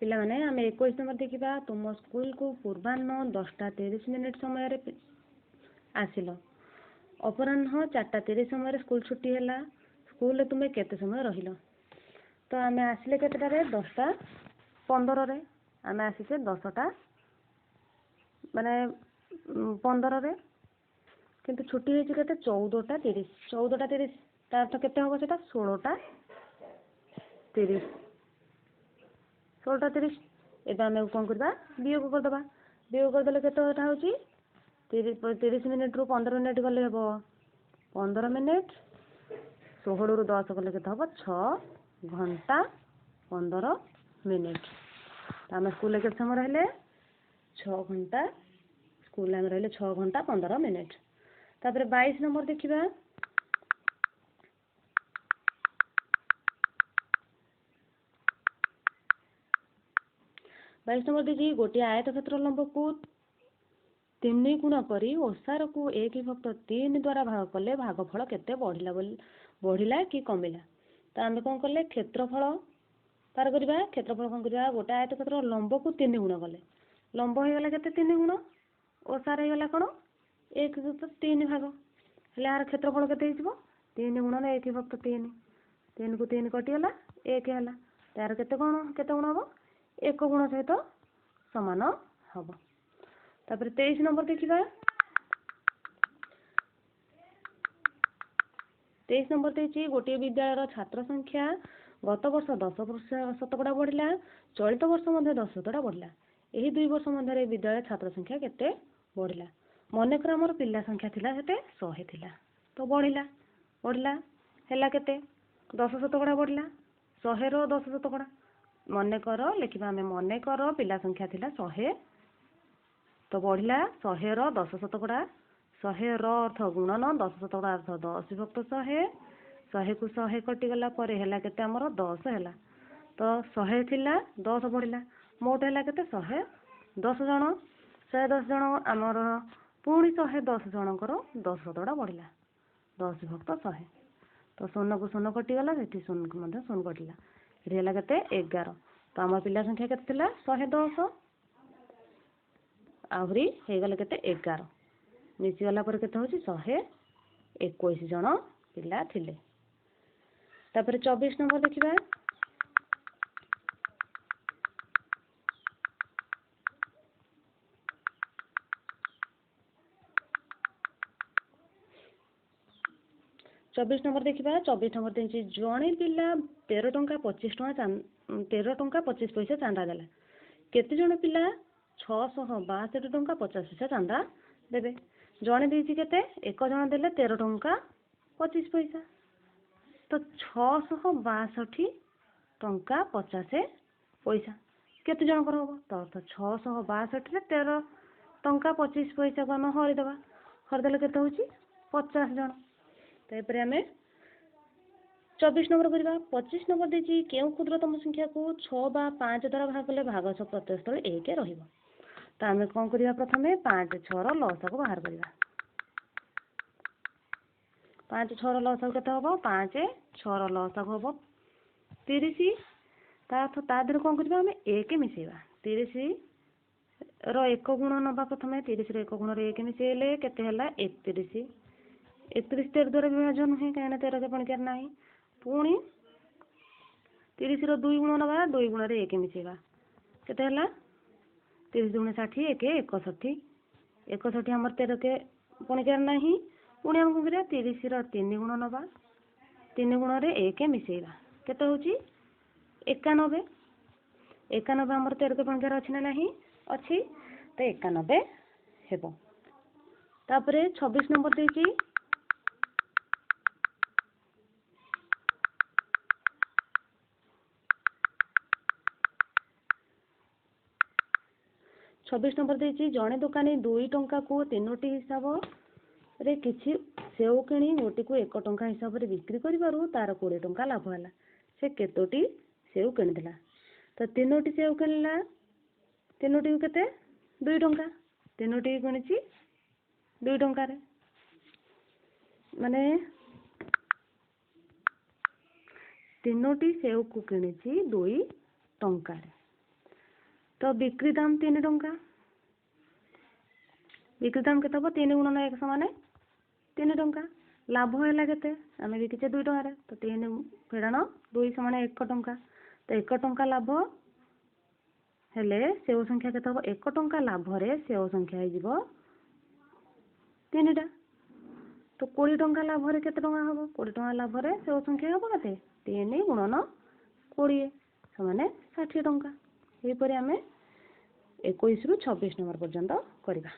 पिला माने आम 21 नंबर देखा तुम स्कूल को पूर्वाह्न 10:30 समय आसिल अपराह्न 4:30 समय स्कूल छुट्टी है स्कूल तुम्हें केते समय रहिल तो आम आसिले केतटारे 10:15 आम आसीचे 10टा माने 15 किंतु छुट्टी होती के 14:30 14:30 तार तो केते हम से 16:30 16:30 एवं आम कौन करवा वियोग करदे वियोग करदे केटा हो 30 मिनिट रु 15 मिनिट गले हम 15 मिनिट 16 रु 10 गले के हम 6 घंटा 15 मिनिट आम स्कूल के समय रहिले 6 घंटा स्कूल में रहिले 6 घंटा 15 मिनिट तापर 22 नंबर देखिबा 22 नंबर देखिए गोटे आयत क्षेत्र लंब को 3 गुण करी ओसार को 1/3 द्वारा भाग कले भागफल केते बढ़िला कि कमिला तो आम कौन कले क्षेत्रफल तार करवा क्षेत्रफल कौन करवा गोटे आयत क्षेत्र लंब को 3 गुण कले लंब हो गला केते 3 गुण ओसार हो गला कौन 1/3 भाग हेले यार क्षेत्रफल केते 3 गुण 1/3 3 को 3 कटिगला 1 है तार केते गुण हम 1 गुण सहित समान हम तापर 23 नंबर देखिबा 23 नंबर देछि गोटे विद्यालय छात्र संख्या गत वर्ष 10% बढ़िला चलित वर्ष मध्य 10% बढ़िला यही 2 वर्ष मध्य विद्यालय छात्र संख्या केते बढ़िला मनकर हमर पिला संख्या थिला हेते 100 थिला तो बढ़िला हैला केते 10% बढ़िला 100 रो 10% मनकर लिखा आम मनकर पिला संख्या थिला 100 तो बढ़िला 100 रो 10% 100 रो अर्थ गुणन 10% अर्थ 10 विभक्त 100 100 को 100 कटिगला पर है केते आमर 10 है तो 100 थिला 10 बढ़िला मोट है केते 110 जन 110 जन आमर पुणी 110 जनकर 10% बढ़िला 10 विभक्त 100 तो 0 को 0 कटिगला से 0 को 0 कटिला ये केते 11 तो आम पिला संख्या केते 110 आहरी हो गले केते 11 मिसी गला पर केते होची 121 जन पिला थिले तापर 24 नंबर देखिबा 24 नंबर देखिबा 24 नंबर देछि जणे पिला 13 टंका 25 टंका 13 टंका 25 पैसा चांदा देला केते जण पिला 662 टंका 50 पैसा चांदा देबे जणे देछि केते एक जण देले 13 टंका 25 पैसा तो 662 टंका 50 पैसा केते जण कर हो तो अर्थ 662 रे 13 टंका 25 पैसा को हम हरि देबा हरि देले केते होची 50 जण तापर आम 24 नंबर करवा 25 नंबर देछि केउ क्षुद्रतम संख्या को 6 बा 5 द्वारा भाग कले भागश प्रत्यय स्थल 1 रहिबो तो आम कौन करवा प्रथम 5 6 रो लसा को बाहर करवा 5 6 रो लसा केते हबो 5 6 रो लसा को हबो 30 ता देर कौन करवा आम 1 मिसेवा 30 रो 1 गुण नबा प्रथम 30 रो 1 गुण रे 1 मिसेले केते हला 31 31 13 द्वारा विभाजन नुहे कहीं 13 के पणिकार ना पुणी 30 रो 2 गुण नवा 2 गुण रे 1 मिसेवा केते हला 30 गुण 60 1 61 61 हमर 13 के पणिकार ना पुणी हमको करिया 30 रो 3 गुण नवा 3 गुण रे 1 मिसेवा केते होची 91 91 हमर 13 के पणिकार अछि ना नाही अछि तो 91 हेबो तापरे 26 नंबर देछि 26 नंबर देछि जणे दुकानी 2 टंका को 3टी हिसाब रे किछि सेव किणी गोटी को 1 टंका हिसाब रे बिक्री करिबारु तार 20 टंका लाभ होला से केतोटी सेव किणिला तो 3टी सेव किणिला 3टी को केते 2 टंका 3टी किणिछि 2 टंका रे माने 3टी सेव को किणिछि 2 टंका रे तो बिक्री दाम 3 टंका। बिक्री दाम केते हबो 3 गुणन 1 समान 3 टंका। लाभ है केते आम बिकिचे 2 टंका तो 3 फेड़ाण 2 समान 1 टंका। तो 1 टंका लाभ हेले सेव संख्या केते हबो 1 टंका लाभ रे सेव संख्या हो 3टा। तो 20 टंका लाभ रे केते टंका हबो 20 टंका लाभ रे सेव संख्या हबो केते 3 गुणन 20 समान 60 टंका। एही परे आमे 21 रु 26 नंबर पर्यंत करबा।